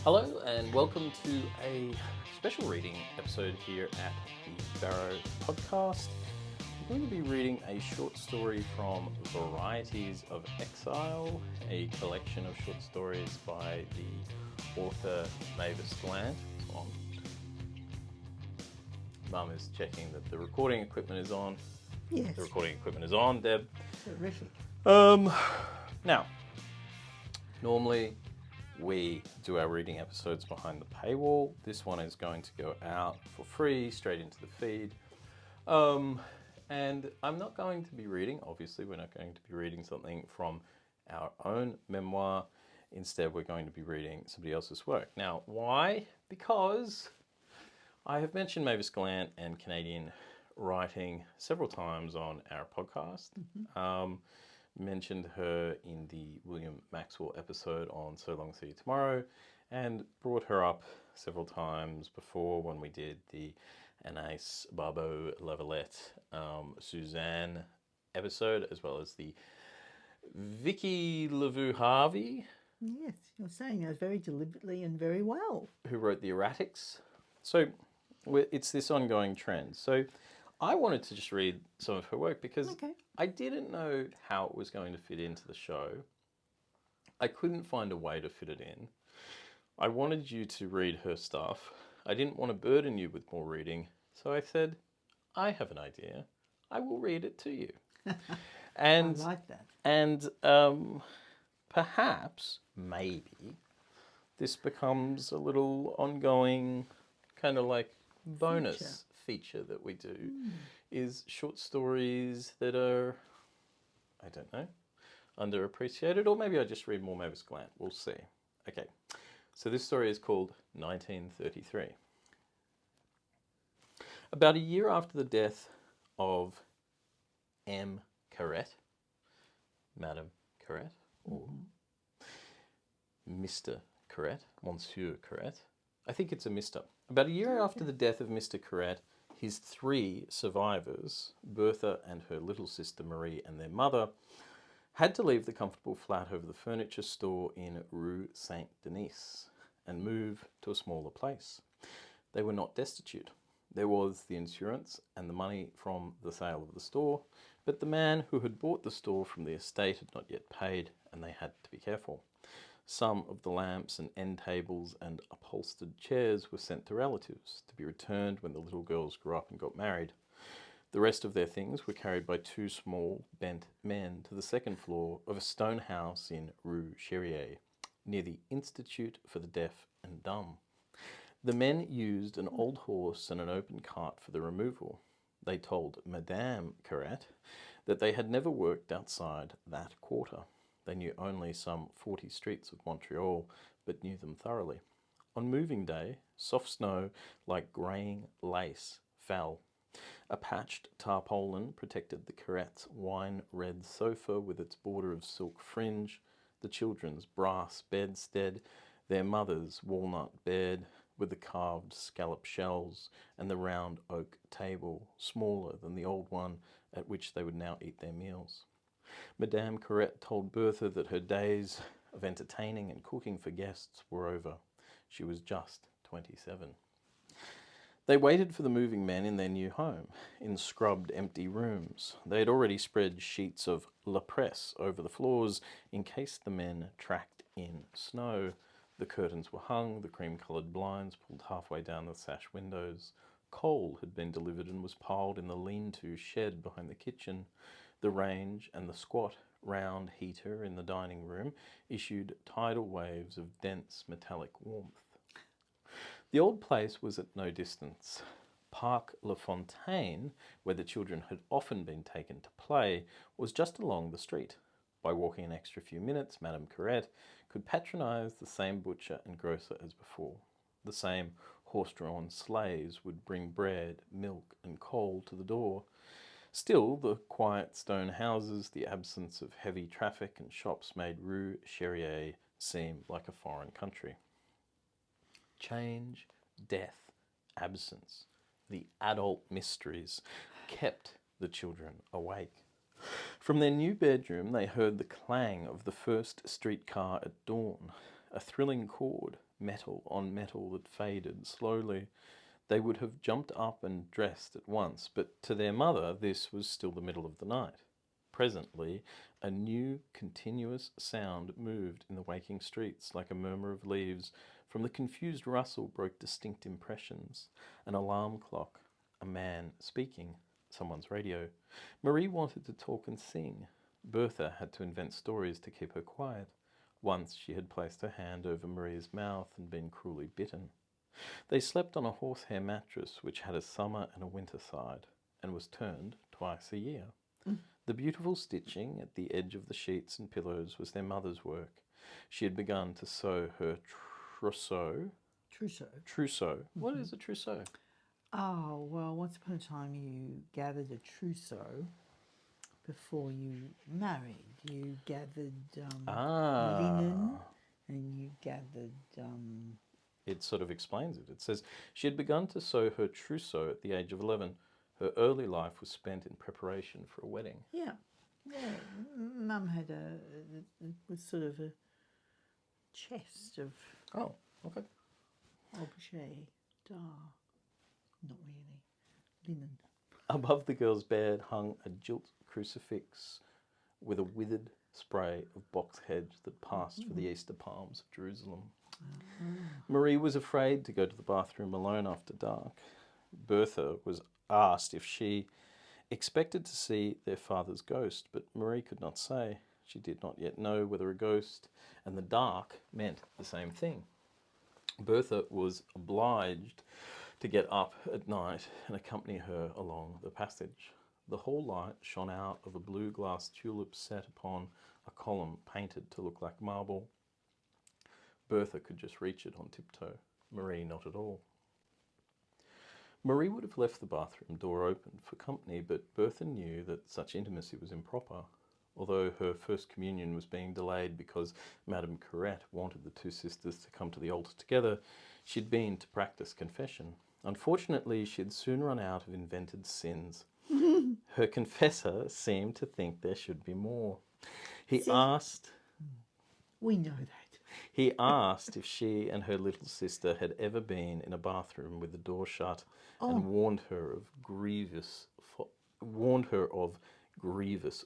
Hello and welcome to a special reading episode here at the BARROW Podcast. I'm going to be reading a short story from Varieties of Exile, a collection of short stories by the author Mavis Gallant. Mum is checking that the recording equipment is on. Yes. The recording equipment is on, Deb. Terrific. Now, normally we do our reading episodes behind the paywall. This one is going to go out for free, straight into the feed. And I'm not going to be reading, obviously, we're not going to be reading something from our own memoir. Instead, we're going to be reading somebody else's work. Now, why? Because I have mentioned Mavis Gallant and Canadian writing several times on our podcast. Mentioned her in the William Maxwell episode on So Long See You Tomorrow, and brought her up several times before when we did the Anais Barbeau-Lavalette Suzanne episode, as well as the Vicki Laveau-Harvie. Yes, you're saying those very deliberately and very well. Who wrote the erratics. So it's this ongoing trend. So I wanted to just read some of her work because I didn't know how it was going to fit into the show. I couldn't find a way to fit it in. I wanted you to read her stuff. I didn't want to burden you with more reading. So I said, I have an idea. I will read it to you. And I like that. And perhaps, maybe, this becomes a little ongoing kind of like bonus feature that we do is short stories that are, I don't know, underappreciated, or maybe I just read more Mavis Gallant. We'll see. Okay, so this story is called 1933. About a year after the death of M. Carrette, Madame Carrette, or Mr. Carrette, Monsieur Carrette. I think it's a Mr. About a year after the death of Mr. Carrette, his three survivors, Bertha and her little sister Marie and their mother, had to leave the comfortable flat over the furniture store in Rue Saint-Denis and move to a smaller place. They were not destitute. There was the insurance and the money from the sale of the store, but the man who had bought the store from the estate had not yet paid, and they had to be careful. Some of the lamps and end tables and upholstered chairs were sent to relatives to be returned when the little girls grew up and got married. The rest of their things were carried by two small, bent men to the second floor of a stone house in Rue Cherrier, near the Institute for the Deaf and Dumb. The men used an old horse and an open cart for the removal. They told Madame Carrette that they had never worked outside that quarter. They knew only some 40 streets of Montreal, but knew them thoroughly. On moving day, soft snow like greying lace fell. A patched tarpaulin protected the Carrette's wine-red sofa with its border of silk fringe, the children's brass bedstead, their mother's walnut bed with the carved scallop shells, and the round oak table, smaller than the old one at which they would now eat their meals. Madame Carrette told Bertha that her days of entertaining and cooking for guests were over. She was just 27. They waited for the moving men in their new home, in scrubbed empty rooms. They had already spread sheets of La Presse over the floors in case the men tracked in snow. The curtains were hung, the cream-coloured blinds pulled halfway down the sash windows. Coal had been delivered and was piled in the lean-to shed behind the kitchen. The range and the squat, round heater in the dining room issued tidal waves of dense metallic warmth. The old place was at no distance. Parc La Fontaine, where the children had often been taken to play, was just along the street. By walking an extra few minutes, Madame Carrette could patronise the same butcher and grocer as before. The same horse-drawn sleighs would bring bread, milk and coal to the door. Still, the quiet stone houses, the absence of heavy traffic and shops made Rue Cherrier seem like a foreign country. Change, death, absence, the adult mysteries kept the children awake. From their new bedroom, they heard the clang of the first streetcar at dawn, a thrilling chord, metal on metal that faded slowly. They would have jumped up and dressed at once, but to their mother this was still the middle of the night. Presently, a new continuous sound moved in the waking streets like a murmur of leaves. From the confused rustle broke distinct impressions. An alarm clock, a man speaking, someone's radio. Marie wanted to talk and sing. Bertha had to invent stories to keep her quiet. Once she had placed her hand over Marie's mouth and been cruelly bitten. They slept on a horsehair mattress which had a summer and a winter side, and was turned twice a year. The beautiful stitching at the edge of the sheets and pillows was their mother's work. She had begun to sew her trousseau. Trousseau. What is a trousseau? Oh, well, once upon a time you gathered a trousseau before you married. You gathered linen, and you gathered... It sort of explains it. It says, she had begun to sew her trousseau at the age of 11. Her early life was spent in preparation for a wedding. Yeah. Mum had it was sort of a chest of... Oh, okay. Objet d'art. Not really. Linen. Above the girl's bed hung a gilt crucifix with a withered spray of box hedge that passed for the Easter palms of Jerusalem. Marie was afraid to go to the bathroom alone after dark. Bertha was asked if she expected to see their father's ghost, but Marie could not say. She did not yet know whether a ghost and the dark meant the same thing. Bertha was obliged to get up at night and accompany her along the passage. The hall light shone out of a blue glass tulip set upon a column painted to look like marble. Bertha could just reach it on tiptoe. Marie not at all. Marie would have left the bathroom door open for company, but Bertha knew that such intimacy was improper. Although her first communion was being delayed because Madame Carrette wanted the two sisters to come to the altar together, she'd been to practice confession. Unfortunately, she had soon run out of invented sins. Her confessor seemed to think there should be more. He asked if she and her little sister had ever been in a bathroom with the door shut, and warned her of grievous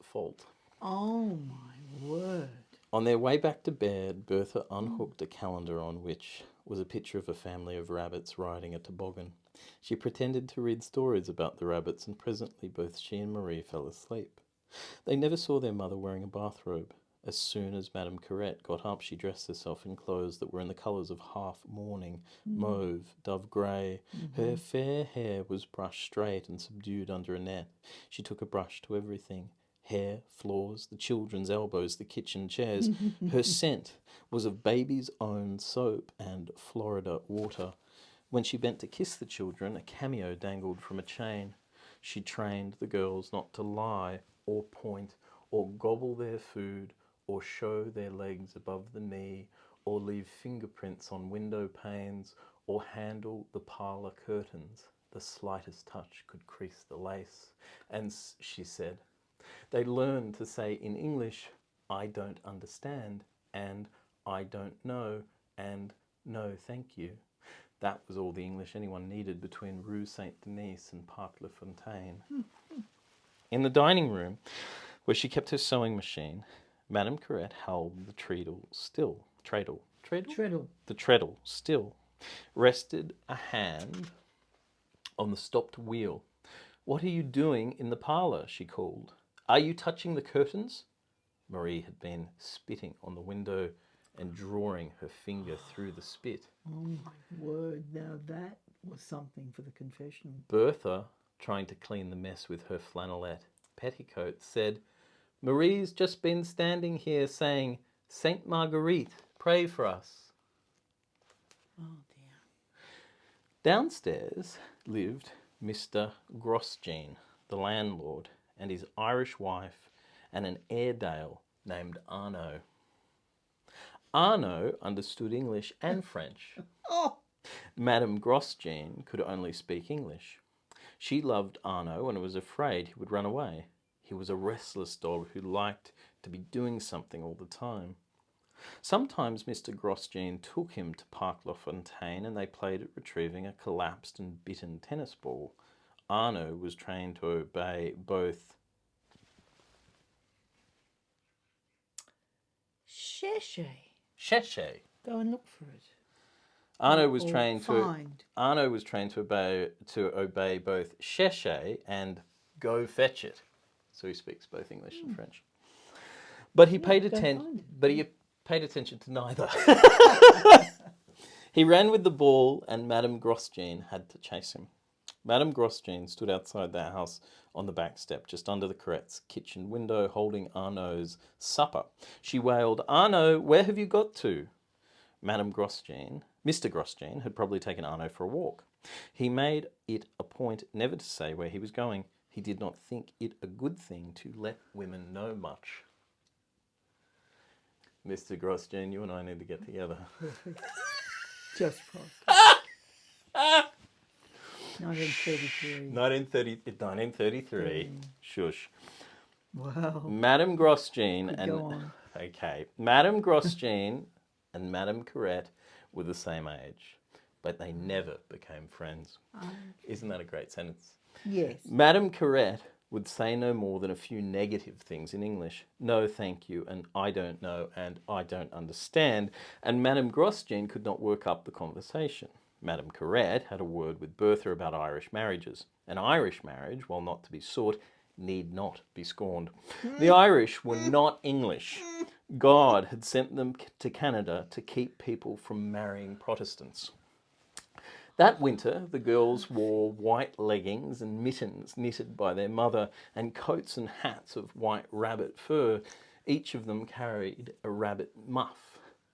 fault. Oh my word. On their way back to bed, Bertha unhooked a calendar on which was a picture of a family of rabbits riding a toboggan. She pretended to read stories about the rabbits, and presently both she and Marie fell asleep. They never saw their mother wearing a bathrobe. As soon as Madame Carrette got up, she dressed herself in clothes that were in the colours of half-mourning, mauve, dove-grey. Her fair hair was brushed straight and subdued under a net. She took a brush to everything. Hair, floors, the children's elbows, the kitchen chairs. Her scent was of baby's own soap and Florida water. When she bent to kiss the children, a cameo dangled from a chain. She trained the girls not to lie or point or gobble their food or show their legs above the knee or leave fingerprints on window panes or handle the parlour curtains. The slightest touch could crease the lace. And she said, they learned to say in English, I don't understand, and I don't know, and no thank you. That was all the English anyone needed between Rue Saint-Denis and Parc La Fontaine. In the dining room, where she kept her sewing machine, Madame Carrette held the treadle still. Treadle. The treadle still. Rested a hand on the stopped wheel. What are you doing in the parlour? She called. Are you touching the curtains? Marie had been spitting on the window and drawing her finger through the spit. Oh my word, now that was something for the confession. Bertha, trying to clean the mess with her flannelette petticoat, said, Marie's just been standing here saying, Saint Marguerite, pray for us. Oh dear. Downstairs lived Mr. Grosjean, the landlord, and his Irish wife, and an Airedale named Arnaud. Arnaud understood English and French. Madame Grosjean could only speak English. She loved Arnaud and was afraid he would run away. He was a restless dog who liked to be doing something all the time. Sometimes Mr. Grosjean took him to Parc La Fontaine and they played at retrieving a collapsed and bitten tennis ball. Arnaud was trained to obey both Cheche. Go and look for it. Arnaud was trained find. to obey both Cheche and go fetch it. So he speaks both English and French. But he paid attention. But he paid attention to neither. He ran with the ball, and Madame Grosjean had to chase him. Madame Grosjean stood outside their house on the back step, just under the Corettes' kitchen window, holding Arnaud's supper. She wailed, "Arnaud, where have you got to?" Madame Grosjean, Mr. Grosjean, had probably taken Arnaud for a walk. He made it a point never to say where he was going. He did not think it a good thing to let women know much. Mr. Grosjean, you and I need to get together. Perfect. Just perfect. 1933. 1933. Shush. Wow. Madame Grosjean and... Go on. Okay. Madame Grosjean and Madame Corrette were the same age, but they never became friends. Isn't that a great sentence? Yes. Madame Corrette would say no more than a few negative things in English. No, thank you, and I don't know, and I don't understand. And Madame Grosjean could not work up the conversation. Madame Corrette had a word with Bertha about Irish marriages. An Irish marriage, while not to be sought, need not be scorned. The Irish were not English. God had sent them to Canada to keep people from marrying Protestants. That winter, the girls wore white leggings and mittens knitted by their mother and coats and hats of white rabbit fur. Each of them carried a rabbit muff.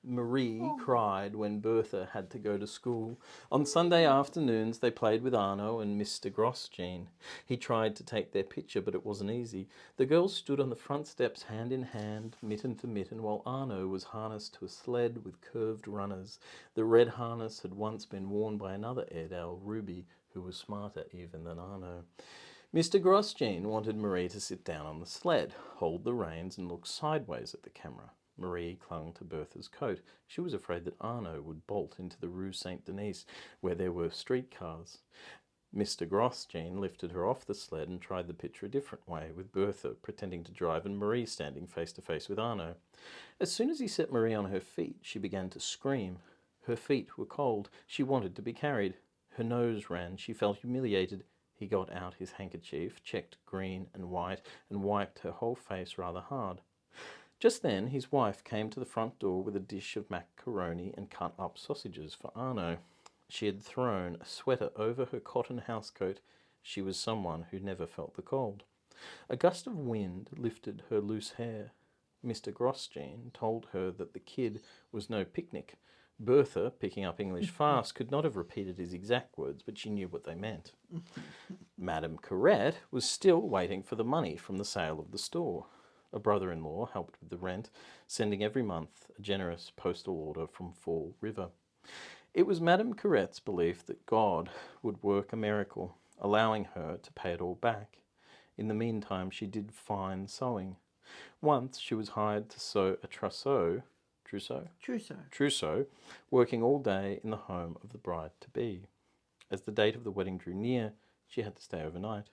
Marie cried when Bertha had to go to school. On Sunday afternoons, they played with Arnaud and Mr. Grosjean. He tried to take their picture, but it wasn't easy. The girls stood on the front steps hand in hand, mitten to mitten, while Arnaud was harnessed to a sled with curved runners. The red harness had once been worn by another Airedale, Ruby, who was smarter even than Arnaud. Mr. Grosjean wanted Marie to sit down on the sled, hold the reins, and look sideways at the camera. Marie clung to Bertha's coat. She was afraid that Arnaud would bolt into the Rue Saint-Denis, where there were streetcars. Mr. Grosjean lifted her off the sled and tried the picture a different way, with Bertha pretending to drive and Marie standing face to face with Arnaud. As soon as he set Marie on her feet, she began to scream. Her feet were cold. She wanted to be carried. Her nose ran. She felt humiliated. He got out his handkerchief, checked green and white, and wiped her whole face rather hard. Just then, his wife came to the front door with a dish of macaroni and cut-up sausages for Arnaud. She had thrown a sweater over her cotton housecoat. She was someone who never felt the cold. A gust of wind lifted her loose hair. Mr. Grosjean told her that the kid was no picnic. Bertha, picking up English fast, could not have repeated his exact words, but she knew what they meant. Madame Corrette was still waiting for the money from the sale of the store. A brother-in-law helped with the rent, sending every month a generous postal order from Fall River. It was Madame Corrette's belief that God would work a miracle, allowing her to pay it all back. In the meantime, she did fine sewing. Once she was hired to sew a trousseau, working all day in the home of the bride-to-be. As the date of the wedding drew near, she had to stay overnight.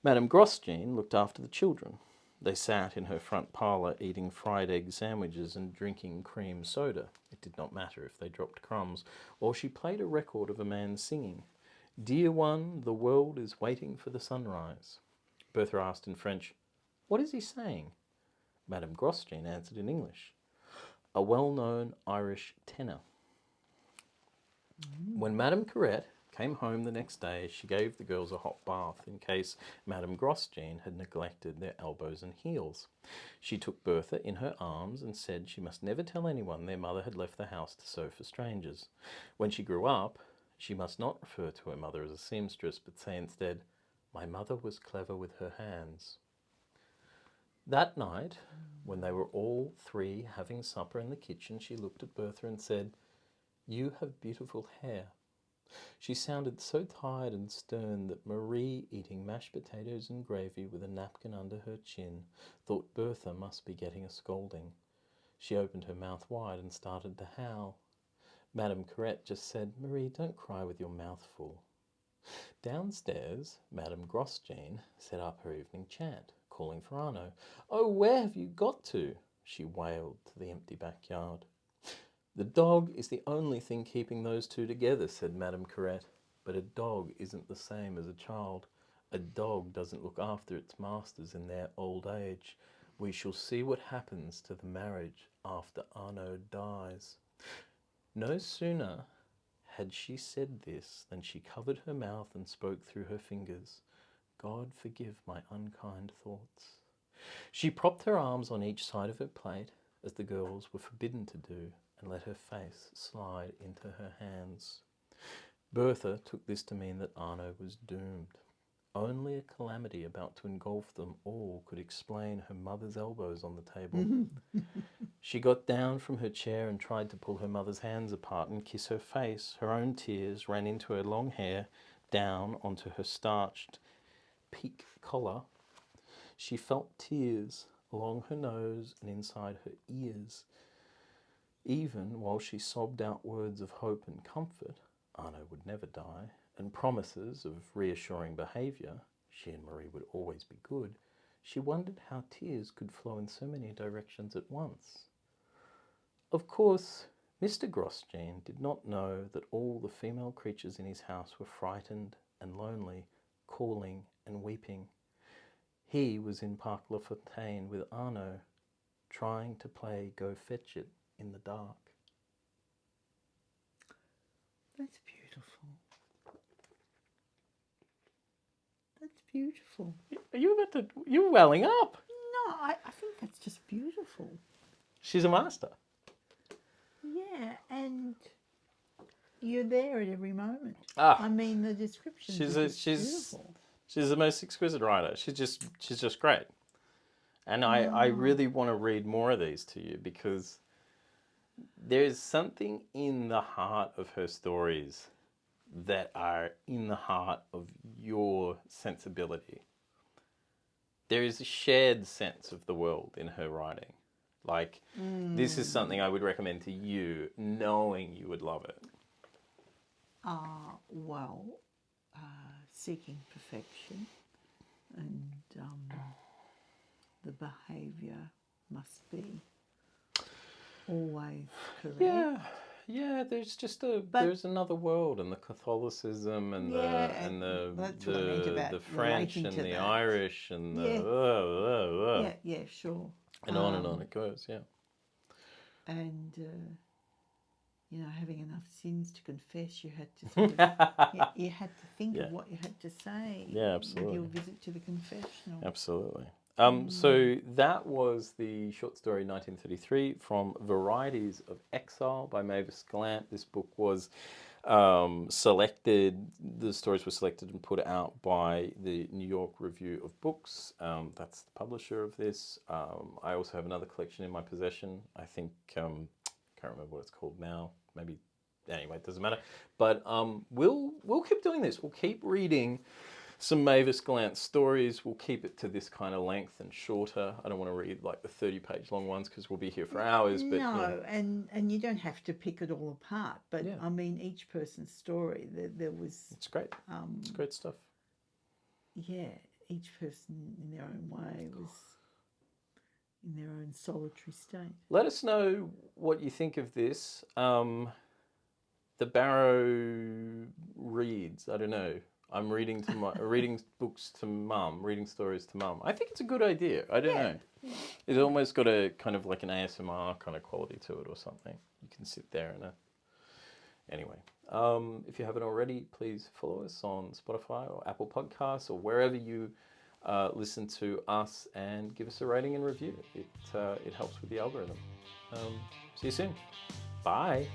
Madame Grosjean looked after the children. They sat in her front parlour eating fried egg sandwiches and drinking cream soda. It did not matter if they dropped crumbs, or she played a record of a man singing, "Dear one, the world is waiting for the sunrise." Bertha asked in French, "What is he saying?" Madame Grosjean answered in English, "A well-known Irish tenor." When Madame Corrette came home the next day, she gave the girls a hot bath in case Madame Grosjean had neglected their elbows and heels. She took Bertha in her arms and said she must never tell anyone their mother had left the house to sew for strangers. When she grew up, she must not refer to her mother as a seamstress, but say instead, "My mother was clever with her hands." That night, when they were all three having supper in the kitchen, she looked at Bertha and said, "You have beautiful hair." She sounded so tired and stern that Marie, eating mashed potatoes and gravy with a napkin under her chin, thought Bertha must be getting a scolding. She opened her mouth wide and started to howl. Madame Corrette just said, "Marie, don't cry with your mouth full." Downstairs, Madame Grosjean set up her evening chant, calling for Arnaud. "Oh, where have you got to?" she wailed to the empty backyard. "The dog is the only thing keeping those two together," said Madame Corrette. "But a dog isn't the same as a child. A dog doesn't look after its masters in their old age. We shall see what happens to the marriage after Arnaud dies." No sooner had she said this than she covered her mouth and spoke through her fingers. "God forgive my unkind thoughts." She propped her arms on each side of her plate, as the girls were forbidden to do, and let her face slide into her hands. Bertha took this to mean that Arnaud was doomed. Only a calamity about to engulf them all could explain her mother's elbows on the table. She got down from her chair and tried to pull her mother's hands apart and kiss her face. Her own tears ran into her long hair, down onto her starched peak collar. She felt tears along her nose and inside her ears. Even while she sobbed out words of hope and comfort, Arnaud would never die, and promises of reassuring behaviour, she and Marie would always be good, she wondered how tears could flow in so many directions at once. Of course, Mr. Grosjean did not know that all the female creatures in his house were frightened and lonely, calling and weeping. He was in Parc La Fontaine with Arnaud, trying to play Go Fetch It in the dark. That's beautiful. That's beautiful. Are you about to... You're welling up. No, I think that's just beautiful. She's a master. Yeah, and you're there at every moment. Ah, I mean, the description is beautiful. She's the most exquisite writer. She's just great. And I really want to read more of these to you, because there's something in the heart of her stories that are in the heart of your sensibility. There is a shared sense of the world in her writing. Like, this is something I would recommend to you, knowing you would love it. Seeking perfection, and the behaviour must be always correct. Yeah. There's another world, and the Catholicism and the French and the Irish and the sure. And on it goes, yeah. And having enough sins to confess, you had to sort of, you had to think of what you had to say. Yeah, absolutely. With your visit to the confessional. Absolutely. So that was the short story 1933 from Varieties of Exile by Mavis Gallant. This book was selected, the stories were selected and put out by the New York Review of Books. That's the publisher of this. I also have another collection in my possession. I think, can't remember what it's called now. Maybe, anyway, it doesn't matter. But we'll keep doing this. We'll keep reading some Mavis Gallant stories. We'll keep it to this kind of length and shorter. I don't want to read like the 30-page long ones, because we'll be here for hours. But no, and you don't have to pick it all apart. But I mean, each person's story, there was... It's great. It's great stuff. Yeah, each person in their own way was in their own solitary state. Let us know what you think of this. The Barrow reads, I don't know. I'm reading reading books to mum, reading stories to mum. I think it's a good idea. I don't know. Yeah. It's almost got a kind of like an ASMR kind of quality to it or something. You can sit there and anyway. If you haven't already, please follow us on Spotify or Apple Podcasts or wherever you listen to us, and give us a rating and review. It helps with the algorithm. See you soon. Bye.